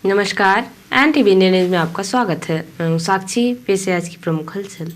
नमस्कार, NTV news में आपका स्वागत है। मैं हूं साक्षी। पेश है आज की प्रमुख हलचल।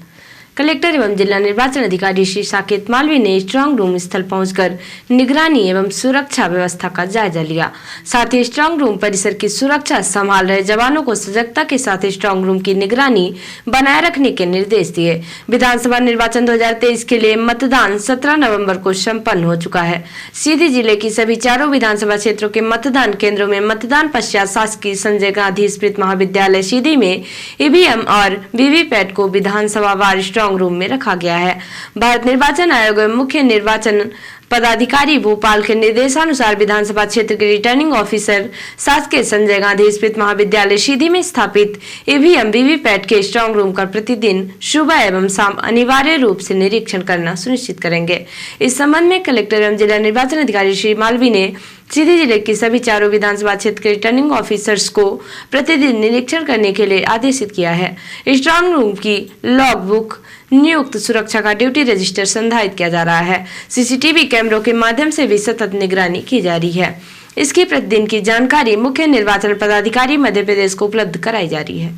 कलेक्टर एवं जिला निर्वाचन अधिकारी श्री साकेत मालवीय ने स्ट्रांग रूम स्थल पहुंचकर निगरानी एवं सुरक्षा व्यवस्था का जायजा लिया। साथ ही स्ट्रांग रूम परिसर की सुरक्षा संभाल रहे जवानों को सजगता के साथ स्ट्रांग रूम की निगरानी बनाए रखने के निर्देश दिए। विधानसभा निर्वाचन 2023 के लिए मतदान 17 नवंबर को संपन्न हो चुका है। सीधी जिले की सभी चारों विधानसभा क्षेत्रों के मतदान केंद्रों में मतदान पश्चात शासकीय संजय गांधी स्मृति महाविद्यालय सीधी में ईवीएम और वीवीपैट को विधानसभा वार स्ट्रांग रूम में रखा गया है। भारत निर्वाचन आयोग मुख्य निर्वाचन पदाधिकारी भोपाल के निर्देशानुसार विधानसभा क्षेत्र के रिटर्निंग ऑफिसर शासकीय संजय गांधी स्मृति महाविद्यालय सीधी में स्थापित ईवीएम वीवीपैट के स्ट्रांग रूम का प्रतिदिन सुबह एवं शाम अनिवार्य रूप से निरीक्षण करना सुनिश्चित करेंगे। इस संबंध में कलेक्टर एवं जिला निर्वाचन अधिकारी श्री मालवीय ने सीधी जिले की सभी चारों विधानसभा क्षेत्र के रिटर्निंग ऑफिसर्स को प्रतिदिन निरीक्षण करने के लिए आदेशित किया है। स्ट्रांग रूम की लॉग बुक नियुक्त सुरक्षा का ड्यूटी रजिस्टर संधारित किया जा रहा है। सीसीटीवी कैमरों के माध्यम से भी सतत निगरानी की जा रही है। इसकी प्रतिदिन की जानकारी मुख्य निर्वाचन पदाधिकारी मध्य प्रदेश को उपलब्ध कराई जा रही है।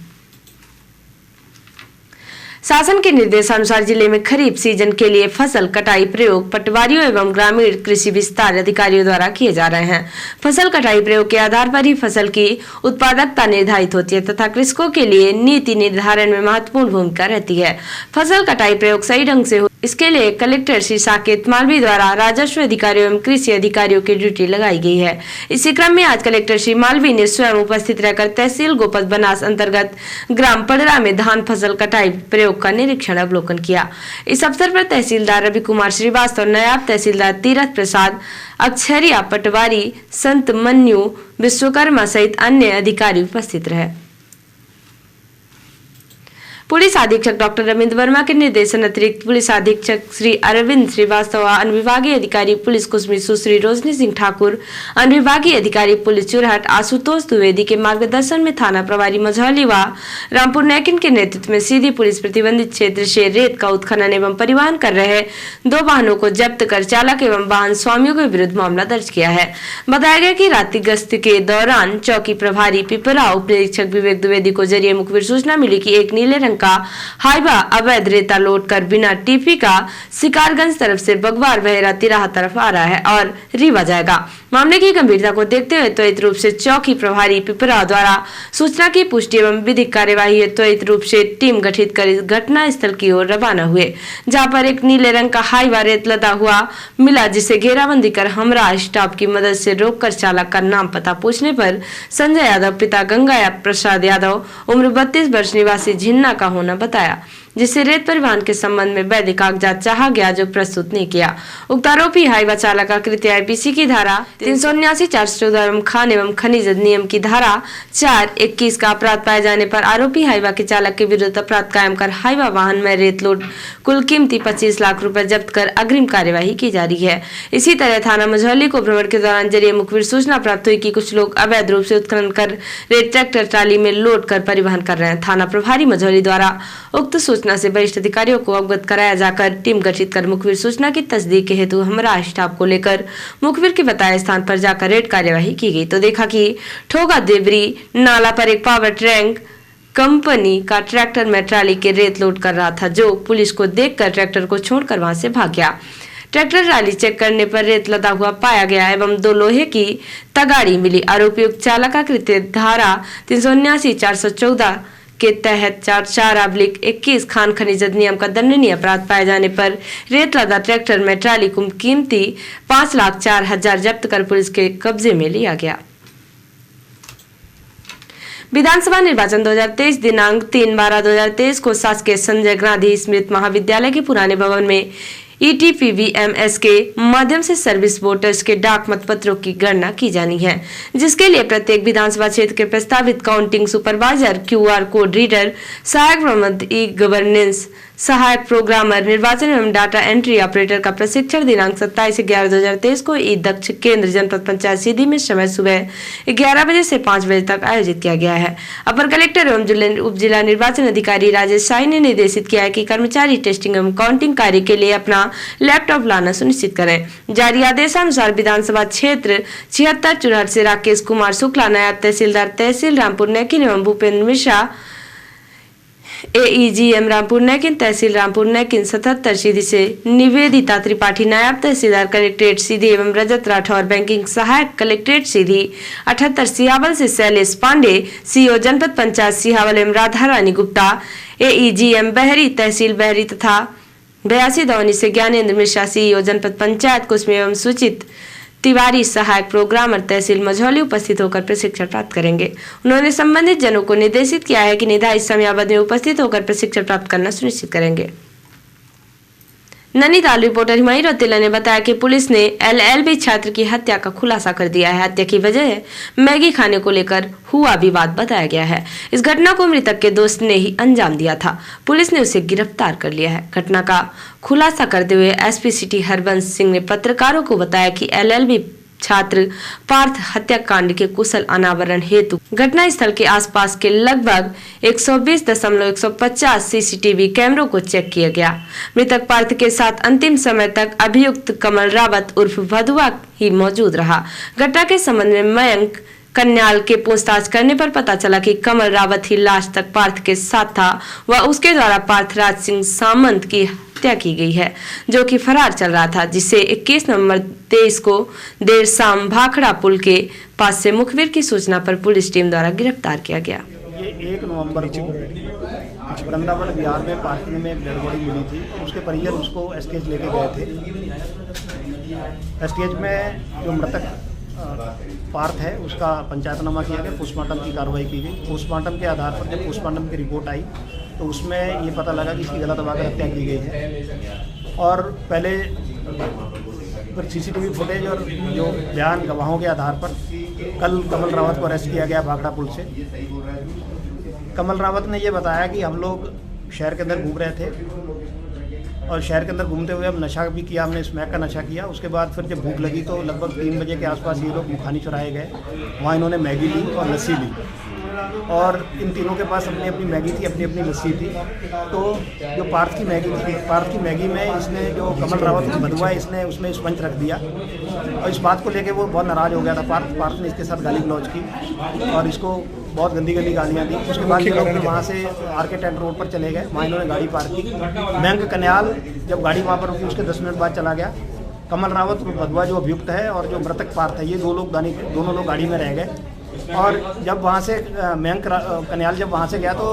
शासन के निर्देशानुसार जिले में खरीफ सीजन के लिए फसल कटाई प्रयोग पटवारियों एवं ग्रामीण कृषि विस्तार अधिकारियों द्वारा किए जा रहे हैं। फसल कटाई प्रयोग के आधार पर ही फसल की उत्पादकता निर्धारित होती है तथा कृषकों के लिए नीति निर्धारण में महत्वपूर्ण भूमिका रहती है। फसल कटाई प्रयोग सही ढंग से हो इसके लिए कलेक्टर श्री साकेत मालवीय द्वारा राजस्व अधिकारियों एवं कृषि अधिकारियों की ड्यूटी लगाई गई है। इसी क्रम में आज कलेक्टर श्री मालवीय ने स्वयं उपस्थित रहकर तहसील गोपद बनास अंतर्गत ग्राम पडरा में धान फसल कटाई प्रयोग का निरीक्षण अवलोकन किया। इस अवसर पर तहसीलदार रवि कुमार श्रीवास्तव, नायब तहसीलदार तीरथ प्रसाद, अक्षरिया पटवारी, संत मन्यु विश्वकर्मा सहित अन्य अधिकारी उपस्थित रहे। पुलिस अधीक्षक डॉक्टर रविंद्र वर्मा के निर्देशन अतिरिक्त पुलिस अधीक्षक श्री अरविंद श्रीवास्तव, अनुविभागीय अधिकारी पुलिस कुसमी सुश्री रोशनी सिंह ठाकुर, अनुविभागीय अधिकारी पुलिस चुरहट आशुतोष द्विवेदी के मार्गदर्शन में थाना प्रभारी मझौली व रामपुर नैकिन के नेतृत्व में सीधी पुलिस प्रतिबंधित क्षेत्र से रेत का उत्खनन एवं परिवहन कर रहे 2 वाहनों को जब्त कर चालक एवं वाहन स्वामियों के विरुद्ध मामला दर्ज किया है। बताया गया कि रात्रि गश्त के दौरान चौकी प्रभारी पिपरा उप निरीक्षक विवेक द्विवेदी को जरिए मुखबिर सूचना मिली कि एक नीले रंग का हाइवा अवैध रेता लोड कर बिना टीपी का शिकारगंज तरफ से बगवार बहेरा तिराहा तरफ आ रहा है और रीवा जाएगा। मामले की गंभीरता को देखते हुए त्वरित रूप से चौकी प्रभारी पिपरा द्वारा सूचना की पुष्टि एवं विधिक कार्यवाही त्वरित रूप से टीम गठित कर इस घटना स्थल की ओर रवाना हुए, जहां पर एक नीले रंग का हाइवा रेत लदा हुआ मिला, जिसे घेराबंदी कर हमरा स्टाफ की मदद से रोककर चालक का नाम पता पूछने पर संजय यादव पिता गंगा प्रसाद यादव उम्र 32 वर्ष निवासी झिन्ना का होना बताया, जिससे रेत परिवहन के संबंध में वैध कागजात चाहा गया जो प्रस्तुत नहीं किया। उक्त आरोपी हाइवा चालक का कृत्य आईपीसी की धारा 379, 414 एवं खान एवं खनिज नियम की धारा 421 का अपराध पाए जाने पर आरोपी हाइवा के चालक के विरुद्ध अपराध कायम कर हाइवा वाहन में रेत लोड कुल कीमती 25 लाख रुपए जब्त कर अग्रिम कार्यवाही की जा रही है। इसी तरह थाना मझौली को भ्रमण के दौरान जरिए मुखबिर सूचना प्राप्त हुई कि कुछ लोग अवैध रूप से उत्खनन कर रेत ट्रैक्टर ट्राली में लोड कर परिवहन कर रहे हैं। थाना प्रभारी मझौली द्वारा उक्त सूचना से वरिष्ठ अधिकारियों को अवगत कराया जाकर टीम गठित कर मुखबिर सूचना की तस्दीक के हेतु हमरा स्टाफ को लेकर मुखबिर के बताए स्थान पर जाकर रेड कार्यवाही की गई तो देखा कि ठोगा देवरी नाला पर एक पावर ट्रैंक कंपनी का ट्रैक्टर में ट्राली के रेत लोड कर रहा था, जो पुलिस को देखकर ट्रैक्टर को छोड़कर वहां से भाग गया। ट्रैक्टर ट्राली चेक करने पर रेत लदा हुआ पाया गया एवं 2 लोहे की तगाड़ी मिली। आरोपी उक्त चालक का कृत्य धारा 379, 414 के तहत 4/21 खान खनिज नियम का दंडनीय अपराध पाए जाने पर रेत लदा ट्रैक्टर में ट्राली कुल कीमती 5,04,000 जब्त कर पुलिस के कब्जे में लिया गया। विधानसभा निर्वाचन 2023 दिनांक 3/12/2023 को शासकीय संजय गांधी स्मृति महाविद्यालय के पुराने भवन में ETPVMS के माध्यम से सर्विस वोटर्स के डाक मतपत्रों की गणना की जानी है, जिसके लिए प्रत्येक विधानसभा क्षेत्र के प्रस्तावित counting supervisor, QR code reader, सहायक प्रबंध ई गवर्नेंस सहायक प्रोग्रामर निर्वाचन एवं डाटा एंट्री ऑपरेटर का प्रशिक्षण दिनांक 27/11/2023 को ई दक्ष केंद्र जनपद पंचायत सीधी में समय सुबह 11 बजे से 5 बजे तक आयोजित किया गया है। अपर कलेक्टर एवं उप जिला निर्वाचन अधिकारी राजेश शाही ने निर्देशित किया है कि कर्मचारी टेस्टिंग एवं काउंटिंग कार्य के लिए अपना लैपटॉप लाना सुनिश्चित करें। जारी आदेशानुसार विधानसभा क्षेत्र 76 चुरहट से राकेश कुमार शुक्ला, नायब तहसीलदार तहसील रामपुर नैकिन एवं भूपेंद्र मिश्रा, AEGM रामपुर नैकिन तहसील रामपुर नैकिन 77 सीधी से निवेदिता त्रिपाठी, नायब तहसीलदार कलेक्ट्रेट सीधी एवं रजत राठौर, बैंकिंग सहायक कलेक्ट्रेट सीधी 78 सिहावल से शैलेश पांडे, CO जनपद पंचायत सिहावल एवं राधा रानी गुप्ता, AEGM बहरी तहसील बहरी तथा 82 दौनी से ज्ञानेंद्र मिश्रा, CEO जनपद पंचायत कुसमी एवं सूचित तिवारी सहायक प्रोग्रामर तहसील मझौली उपस्थित होकर प्रशिक्षण प्राप्त करेंगे। उन्होंने संबंधित जनों को निर्देशित किया है कि निर्धारित समयावधि में उपस्थित होकर प्रशिक्षण प्राप्त करना सुनिश्चित करेंगे। नैनीताल रिपोर्टर हिमाई रौतेला ने बताया कि पुलिस ने LLB छात्र की हत्या का खुलासा कर दिया है। हत्या की वजह मैगी खाने को लेकर हुआ विवाद बताया गया है। इस घटना को मृतक के दोस्त ने ही अंजाम दिया था। पुलिस ने उसे गिरफ्तार कर लिया है। घटना का खुलासा करते हुए SP सिटी हरबंश सिंह ने पत्रकारों को बताया कि LLB छात्र पार्थ हत्याकांड के कुशल अनावरण हेतु घटनास्थल के आसपास के लगभग 120.150 CCTV कैमरों को चेक किया गया। मृतक पार्थ के साथ अंतिम समय तक अभियुक्त कमल रावत उर्फ भदुआ ही मौजूद रहा। घटना के संबंध में मयंक कन्याल के पूछताछ करने पर पता चला कि कमल रावत ही लास्ट तक पार्थ के साथ था व उसके द्वारा पार्थराज सिंह सामंत की हत्या की गई है, जो कि फरार चल रहा था, जिसे 21 नवंबर 23 को देर शाम भाखड़ा पुल के पास से मुखबिर की सूचना पर पुलिस टीम द्वारा गिरफ्तार किया गया। ये 1 नवंबर को वृंदावन बिहार में पार्किंग में एक डेड बॉडी मिली थी। उसके परिजन उसको STH लेके गए थे। STH में जो मृतक पार्थ है उसका पंचायतनामा किया गया, पोस्टमार्टम की कार्रवाई की गई। पोस्टमार्टम के आधार पर जब पोस्टमार्टम की रिपोर्ट आई तो उसमें ये पता लगा कि इसकी गला दबाकर हत्या की गई है। और पहले CCTV फुटेज और जो बयान गवाहों के आधार पर कल कमल रावत को अरेस्ट किया गया भाखड़ा पुल से। कमल रावत ने ये बताया कि हम लोग शहर के अंदर घूम रहे थे और शहर के अंदर घूमते हुए हम नशा भी किया, हमने स्मैक का नशा किया। उसके बाद फिर जब भूख लगी तो लगभग 3 बजे के आसपास ये लोग मुखानी चौराहे गए। वहाँ इन्होंने मैगी ली और लस्सी ली और इन तीनों के पास अपनी अपनी मैगी थी, अपनी अपनी लस्सी थी। तो जो पार्थ की मैगी में इसने जो कमल रावत भदुआ इसने उसमें स्पंज रख दिया और इस बात को लेके वो बहुत नाराज़ हो गया था। पार्थ ने इसके साथ गाली गलौज की और इसको बहुत गंदी गालियाँ दी। उसके बाद ये लोग वहाँ से RK टेंट रोड पर चले गए। वहाँ इन्होंने गाड़ी पार्क की। बैंक कन्याल जब गाड़ी वहाँ पर रुकी उसके 10 मिनट बाद चला गया। कमल रावत भदुआ जो अभियुक्त है और जो मृतक पार्थ है, ये दोनों लोग गाड़ी में रह गए। और जब वहाँ से मयंक कन्याल जब वहाँ से गया तो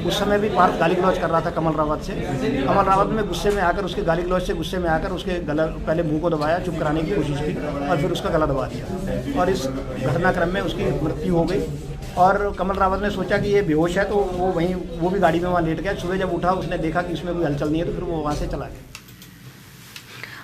उस समय भी पार्थ गाली गलौज कर रहा था कमल रावत से। कमल रावत ने गुस्से में आकर उसके गाली गलौज से गुस्से में आकर उसके गला पहले मुंह को दबाया, चुप कराने की कोशिश की और फिर उसका गला दबा दिया और इस घटनाक्रम में उसकी मृत्यु हो गई। और कमल रावत ने सोचा कि ये बेहोश है तो वो भी गाड़ी में वहाँ लेट गया। सुबह जब उठा उसने देखा कि इसमें कोई हलचल नहीं है तो फिर वो वहाँ से चला गया।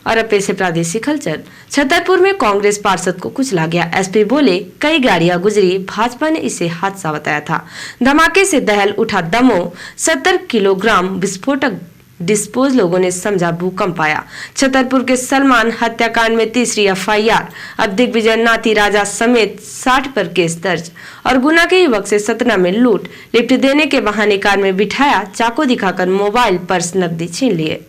और अब पेश है प्रादेशिक हलचल। छतरपुर में कांग्रेस पार्षद को कुचला गया। SP बोले कई गाड़ियां गुजरी, भाजपा ने इसे हादसा बताया था। धमाके से दहल उठा दमोह, 70 किलोग्राम विस्फोटक डिस्पोज लोगों ने समझा भूकंप आया। छतरपुर के सलमान हत्याकांड में तीसरी FIR। अब दिग्विजय नाती राजा समेत 60 पर केस दर्ज। और गुना के युवक से सतना में लूट, लिफ्ट देने के बहाने कार में बिठाया, चाकू दिखाकर मोबाइल पर्स नकदी छीन लिए।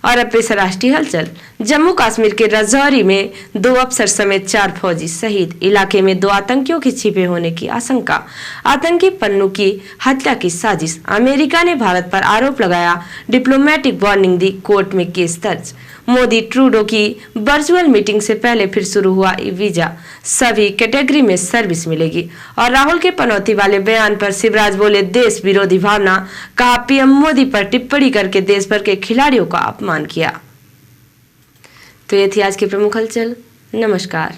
और अब पेश राष्ट्रीय हलचल। जम्मू कश्मीर के राजौरी में 2 अफसर समेत 4 फौजी शहीद। इलाके में 2 आतंकियों के छिपे होने की आशंका। आतंकी पन्नू की हत्या की साजिश। अमेरिका ने भारत पर आरोप लगाया, डिप्लोमेटिक वार्निंग दी, कोर्ट में केस दर्ज। मोदी ट्रूडो की वर्चुअल मीटिंग से पहले फिर शुरू हुआ वीजा, सभी कैटेगरी में सर्विस मिलेगी। और राहुल के पनौती वाले बयान पर शिवराज बोले देश विरोधी भावना, कहा PM मोदी पर टिप्पणी करके देश भर के खिलाड़ियों का अपमान किया। तो ये थी आज की प्रमुख हलचल। नमस्कार।